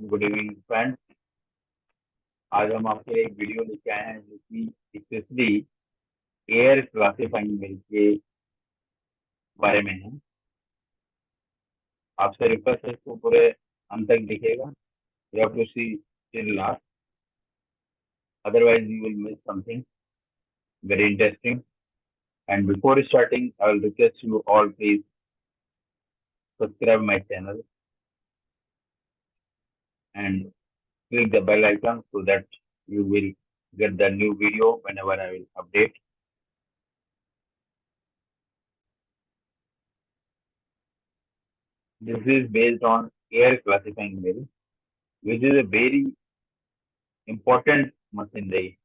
Good evening friends. आज हम आपके लिए एक वीडियो लेके आए हैं जो कि स्पेशली एयर क्लासिफाइंग मेल के बारे में है। आपसे रिक्वेस्ट है इसको पूरे अंत तक दिखेगा। You have to see till last, otherwise you will miss something very interesting. And before starting, I will request you all please subscribe my channel and click the bell icon so that you will get the new video whenever I will update. This is based on air classifying mail, which is a very important machinery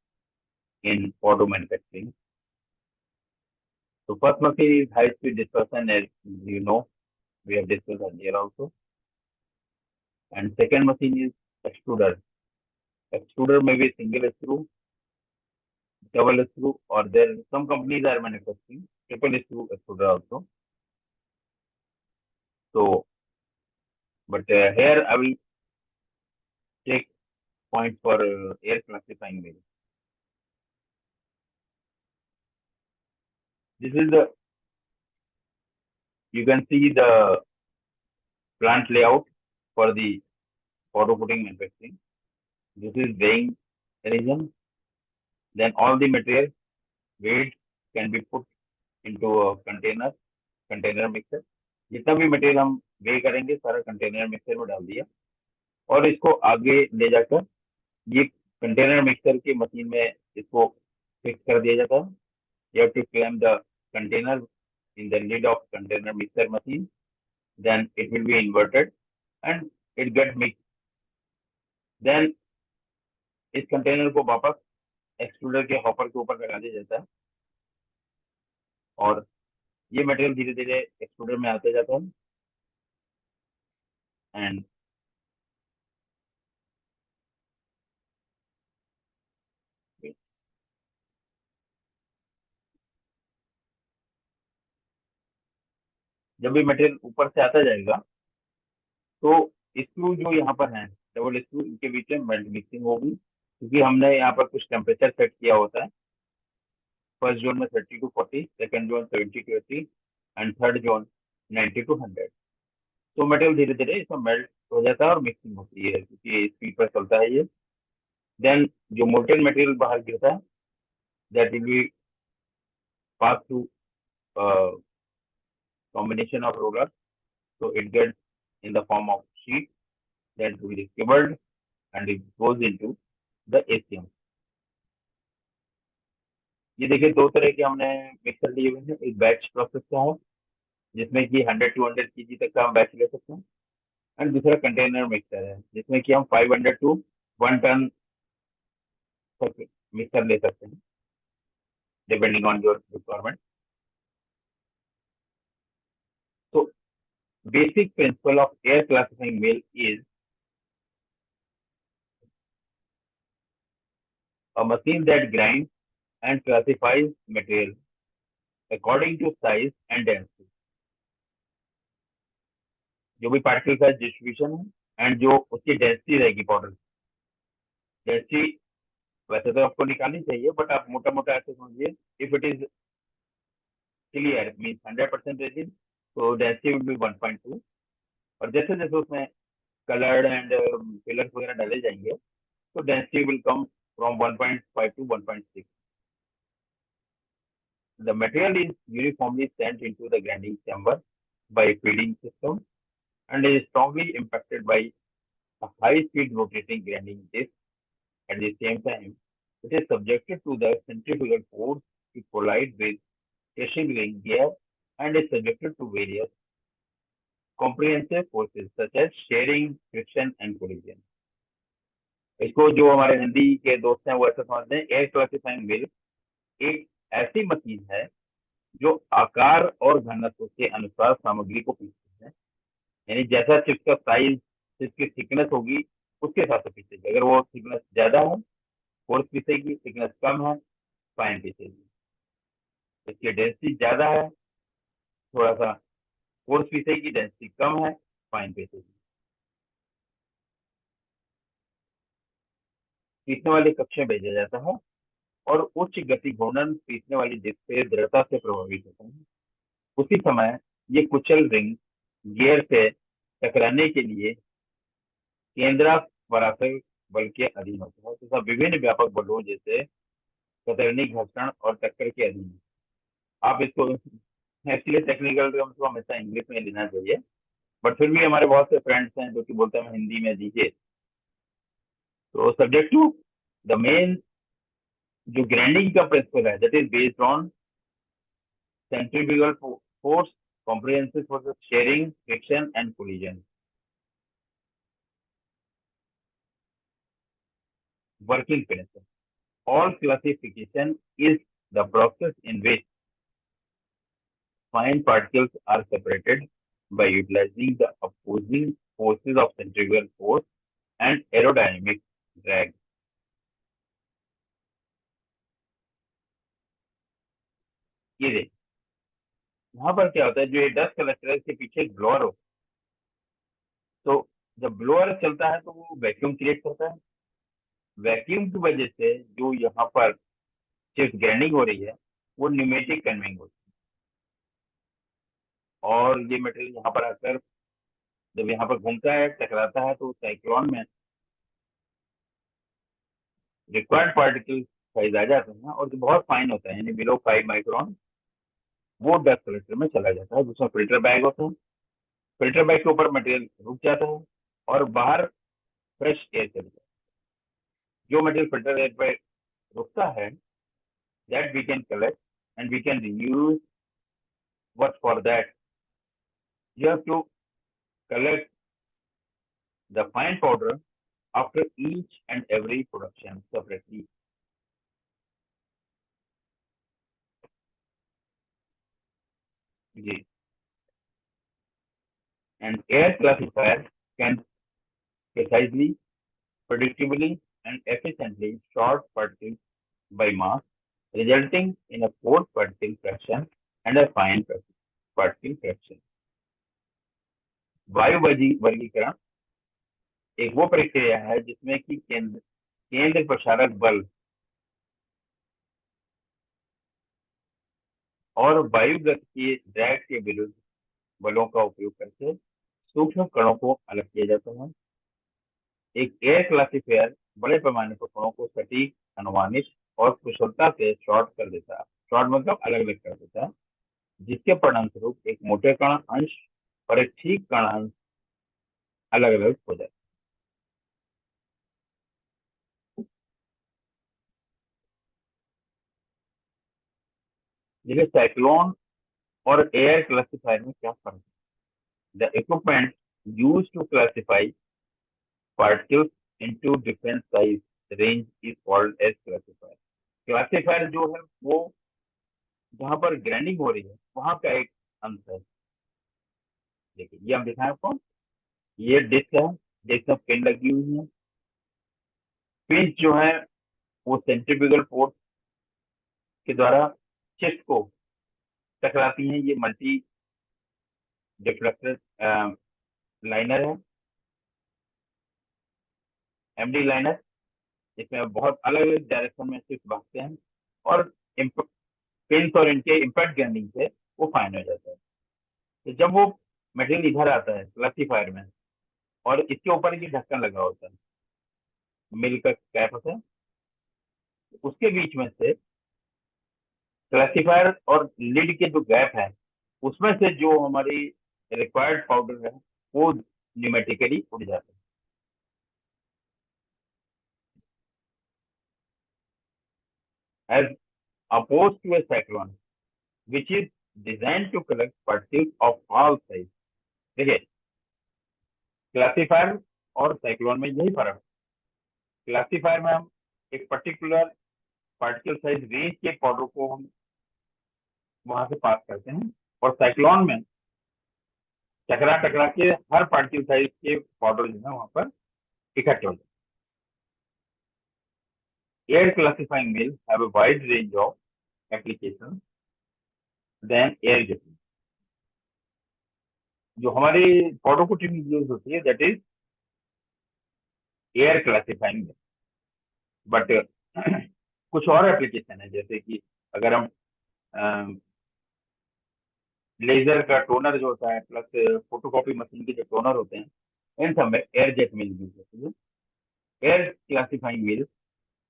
in auto manufacturing. So first machine is high speed dispersion, as you know, we have discussed earlier also. And second machine is extruder. Extruder may be single screw, double screw, or there some companies are manufacturing triple screw extruder also. So, but here I will take point for air classifying mill. This is the, you can see the plant layout for the auto coating manufacturing. This is weighing region. Then all the material weight can be put into a container mixer. जितना भी material हम वे करेंगे सारा container mixer में डाल दिया और इसको आगे ले जाकर ये कंटेनर मिक्सर की मशीन में इसको फिक्स कर दिया जाता है. You have to clamp the container in the lid of container mixer machine, then it will be inverted and it get mixed. Then इस कंटेनर को वापस एक्सट्रूडर के हॉपर के ऊपर लगा दिया जाता है और ये मटेरियल धीरे धीरे एक्सट्रूडर में आते जाता है. एंड जब भी मटेरियल ऊपर से आता जाएगा तो स्क्रू जो यहाँ पर है डबल स्क्रू, इनके बीच में मेल्ट मिक्सिंग होगी क्योंकि हमने यहाँ पर कुछ टेम्परेचर सेट किया होता है. फर्स्ट जोन में 30 to 40, second zone 70 to 80 and third zone 90 to 100. तो मटेरियल धीरे धीरे इसमें मेल्ट हो जाता है और मिक्सिंग होती है क्योंकि स्पीड पर चलता है ये. देन जो मोल्टेन मटेरियल बाहर गिरता है that will be pass through combination of rollers, so it gets in the form of sheet that will be covered and it goes into the ACM. ये देखिए दो तरह के हमने मिक्सर लिए हुए हैं. एक बैच प्रोसेस का है जिसमें कि 100 to 100 kg तक का हम बैच ले सकते हैं एंड दूसरा कंटेनर मिक्सर है जिसमें कि हम 500 to 1 ton तक मिक्सर ले सकते हैं depending on your requirement. So basic principle of air classifying mill is a machine that grinds and classifies material according to size and density. जो भी पार्टिकल साइज डिस्ट्रीब्यूशन है एंड जो उसकी density रहेगी पाउडर डेंसिटी वैसे तो आपको निकालनी चाहिए बट आप मोटा मोटा ऐसे समझिए if it is clear mean 100% resin तो डेंसिटी विल बी 1.2 और जैसे जैसे उसमें कलर्ड एंड फिलर्स वगैरह डाले जाएंगे तो density will come from 1.5 to 1.6. The material is uniformly sent into the grinding chamber by feeding system and is strongly impacted by a high-speed rotating grinding disc. At the same time, it is subjected to the centrifugal force to collide with crushing ring gear and is subjected to various comprehensive forces such as shearing, friction, and collision. इसको जो हमारे हिंदी के दोस्त हैं वो ऐसा समझते हैं एयर क्लासिफाइंग मिल एक ऐसी मशीन है जो आकार और घनत्व के अनुसार सामग्री को पीसती है. यानी जैसा चिप्स का साइज चिप्स की थिकनेस होगी उसके हिसाब से पीसेगी. अगर वो थिकनेस ज्यादा है कोर्स पीसेगी, थिकनेस कम है फाइन पीसेगी. इसकी डेंसिटी ज्यादा है थोड़ा सा कोर्स पीसेगी, डेंसिटी कम है फाइन पीसेगी. पीसने वाले कक्ष में भेजा जाता है और उच्च गति घूर्णन पीसने वाली डिस्क से दृढ़ता से प्रभावित होता है। उसी समय ये कुचल रिंग गियर से टकराने के लिए केंद्रापसारक बल के अधीन होता है तथा विभिन्न व्यापक बलों जैसे कतरनी घर्षण और टक्कर के अधीन है। आप इसको एक्चुअली टेक्निकल टर्म्स को हमेशा इंग्लिश में लेना चाहिए, बट फिर भी हमारे बहुत से फ्रेंड्स हैं जो कि बोलते हैं हिंदी में दीजिए। तो सब्जेक्ट टू द मेन जो ग्राइंडिंग का प्रिंसिपल है that is based on centrifugal force, comprehensive forces, sharing, friction and collision. Working principle. All classification is the process in which fine particles are separated by utilizing the opposing forces of centrifugal force and aerodynamic drag. ये देख, यहाँ पर क्या होता है, जो ये dust collector है इसके पीछे एक ब्लोअर हो, तो जब ब्लोअर चलता है तो वो वैक्यूम क्रिएट करता है। वैक्यूम की वजह से जो यहाँ पर सिर्फ ग्राइंडिंग हो रही है वो न्यूमेटिक कन्वेइंग होती है, और ये मटेरियल यहाँ पर आकर जब यहाँ पर घूमता है, टकराता है, तो साइक्लोन में रिक्वायर्ड पार्टिकल साइज आ जाते हैं और जो बहुत फाइन होता है यानी बिलो 5 माइक्रोन, वो डस्ट कलेक्टर में चला जाता है जिसमें फिल्टर बैग होता है। फिल्टर बैग के ऊपर मटेरियल रुक जाता है और बाहर फ्रेश एयर चली जाती है। जो मटेरियल फिल्टर एयर पर रुकता है that we can collect and we can use what for that you have to collect the fine powder after each and every production separately. जी, and air classifier can precisely, predictably, and efficiently sort particles by mass, resulting in a coarse particle fraction and a fine particle fraction. वायु वर्गीकरण एक वो प्रक्रिया है जिसमें कि केंद्र प्रसारक बल और वायुगत के ड्रैग के विरुद्ध बलों का उपयोग करके सूक्ष्म कणों को अलग किया जाता है। एक एयर क्लासिफायर बड़े पैमाने पर कणों को सटीक, अनुमानित और कुशलता से शॉर्ट कर देता है। शॉर्ट मतलब अलग अलग कर देता है, जिसके परिणामस्वरूप एक मोटे कण अंश और एक ठीक कण अंश अलग अलग हो जाते हैं। जैसे साइक्लोन और एयर क्लासिफायर में क्या फर्क है? The equipment used to classify particles into different size range is called as classifier. Classifier जो है वो जहां पर ग्राइंडिंग हो रही है वहां का एक अंश है। देखिए ये हम दिखाएं आपको, ये डिस्क है, डिस्क में पिन लगी हुई है। पिन जो है वो सेंट्रीफ्यूगल फोर्स के द्वारा चिप्स को टकराती हैं। ये मल्टी डिफ्लेक्टर लाइनर है, एमडी लाइनर। इसमें बहुत अलग अलग डायरेक्शन में चिप्स भागते हैं और पिन और इनके इम्पैक्ट ग्राइंडिंग से वो फाइन हो जाता है। तो जब वो मटेरियल इधर आता है क्लासिफायर में और इसके ऊपर ये ढक्कन लगा होता है, मिल का कैप होता है, उसके बीच में से क्लासिफायर और लिड के जो गैप है उसमें से जो हमारी रिक्वायर्ड पाउडर है वो न्यूमेटिकली उड़ जाता है, as opposed to a cyclone which is design to collect particles of all size. देखिए क्लासिफायर और साइक्लोन में यही फर्क है। क्लासिफायर में हम एक पर्टिकुलर पार्टिकल साइज रेंज के पाउडर को हम वहां से पास करते हैं, और साइक्लोन में टकरा टकरा के हर पार्टिकल साइज के पाउडर जो है वहां पर इकट्ठे हो जाते हैं। Air classifying mill have a wide range of applications than air gapping। जो हमारी पाउडर कोटिंग में यूज होती है that is air classifying mill. But कुछ और एप्लीकेशन है, जैसे कि अगर हम लेजर का टोनर जो होता है प्लस फोटोकॉपी मशीन के जो टोनर होते हैं, इन सब में एयर जेट मिल यूज होती है। Air classifying mill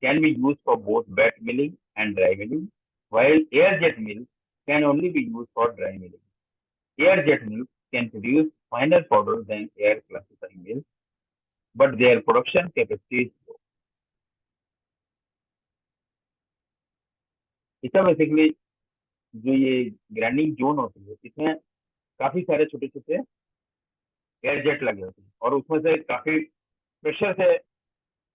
can be use for both wet milling and dry milling, while air jet mill can only be used for dry milling. Air jet mills can produce finer powder than air classifying mills, but their production capacity is low. इसका basically जो ये grinding zone होती है, इसमें काफी सारे छोटे छोटे एयर जेट लगे होते हैं और उसमें से काफी प्रेशर से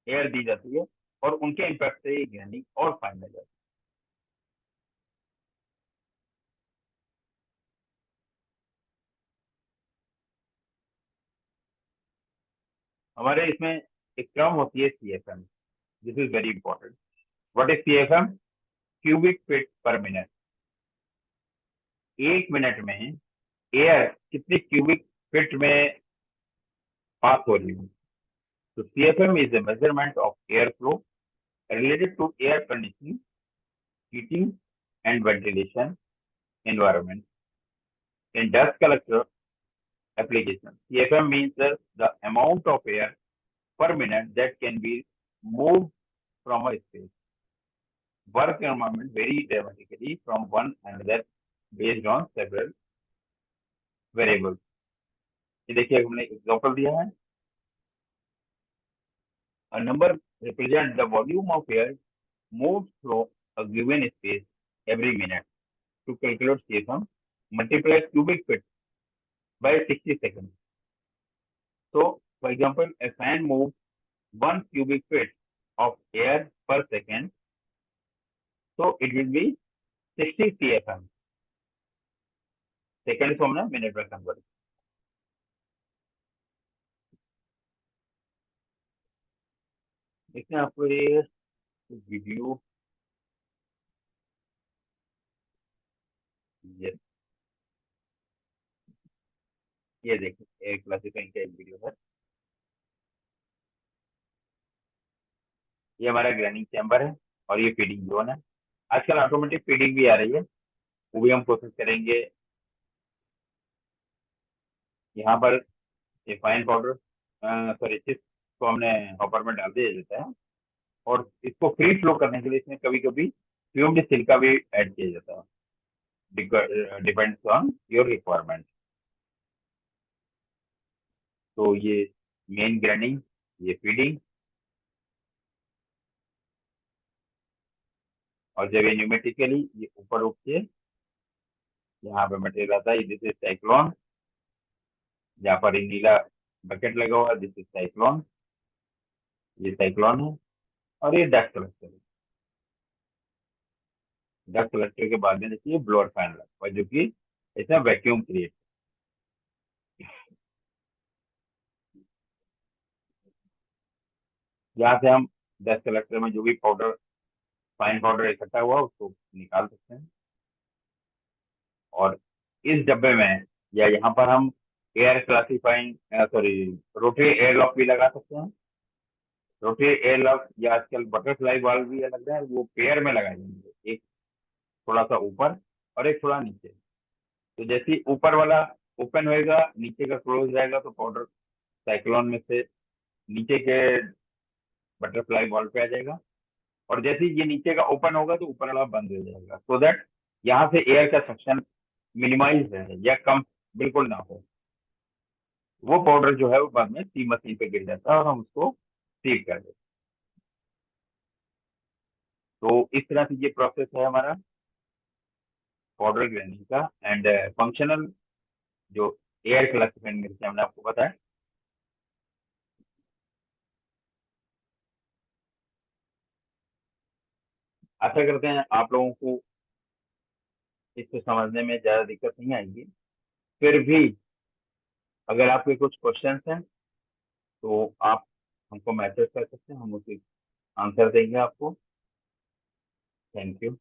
एयर दी जाती है और उनके इम्पैक्ट से ये ग्राइंडिंग और फाइन हो जाती है। हमारे इसमें एक टर्म होती है CFM। This is very important. What is CFM? Cubic feet पर मिनट। एक मिनट में एयर कितनी क्यूबिक फीट में पास हो रही है। तो CFM is a measurement of airflow related to air conditioning, heating, and ventilation environment. In dust collector application, CFM means the amount of air per minute that can be moved from a space. Work environment vary dramatically from one another based on several variables. ये देखिए हमने example दिया है। A number represents the volume of air moved through a given space every minute. To calculate CFM, multiply cubic feet by 60 seconds. So, for example, a fan moves 1 cubic feet of air per second, so it will be 60 CFM. Seconds को हमने minute में convert. देखिए आपको ये video, ये देखिए एक classifying का एक वीडियो है। ये हमारा ग्राइंडिंग चैम्बर है और ये फीडिंग जोन है। आजकल ऑटोमेटिक फीडिंग भी आ रही है, वो भी हम कोशिश करेंगे। यहाँ पर ये फाइन पाउडर सॉरी चिप्स को हमने हॉपर में डाल दिया जाता है और इसको फ्री फ्लो करने के लिए इसमें कभी कभी फ्यूम्ड सिलिका भी ऐड किया जाता है, डिपेंड्स ऑन योर रिक्वायरमेंट। तो ये मेन ग्राइंडिंग, ये फीडिंग, और जब ये न्यूमेटिकली ये ऊपर उठ के यहाँ पे मटेरियल आता है, दिस इज साइक्लोन। जहाँ पर ये नीला बकेट लगा हुआ है, दिस इज साइक्लोन, ये साइक्लोन है। और ये डस्ट कलेक्टर है। डस्ट कलेक्टर के बाद में देखिए ब्लोअर फैन लगा हुआ है, जो कि इसमें वैक्यूम क्रिएट। यहाँ से हम डस्ट कलेक्टर में जो भी पाउडर, फाइन पाउडर इकट्ठा हुआ उसको निकाल सकते हैं। और इस डब्बे में या यहाँ पर हम air classifying sorry rotary air lock भी लगा सकते हैं। रोटरी एयर लॉक या आजकल बटरफ्लाई वाल्व भी लग रहा है, वो पेयर में लगाए जाएंगे, एक थोड़ा सा ऊपर और एक थोड़ा नीचे। तो जैसे ही ऊपर वाला ओपन होएगा, नीचे का क्लोज रहेगा, तो पाउडर साइक्लोन में से नीचे के बटरफ्लाई वाल्व पे आ जाएगा। और जैसे ही ये नीचे का ओपन होगा तो ऊपर वाला बंद हो जाएगा, सो दैट यहाँ से एयर का सक्शन मिनिमाइज रहे या कम बिल्कुल ना हो। वो पाउडर जो है वो बाद में सी मशीन पे गिर जाता है और हम उसको सीव कर देते हैं। तो इस तरह से ये प्रोसेस है हमारा पाउडर ग्राइंडिंग का। एंड फंक्शनल जो एयर क्लासिफाइंग जैसे हमने आपको बताया। आशा करते हैं आप लोगों को इसको समझने में ज्यादा दिक्कत नहीं आएगी। फिर भी अगर आपके कुछ क्वेश्चंस हैं तो आप हमको मैसेज कर सकते हैं, हम उसके आंसर देंगे आपको। Thank you.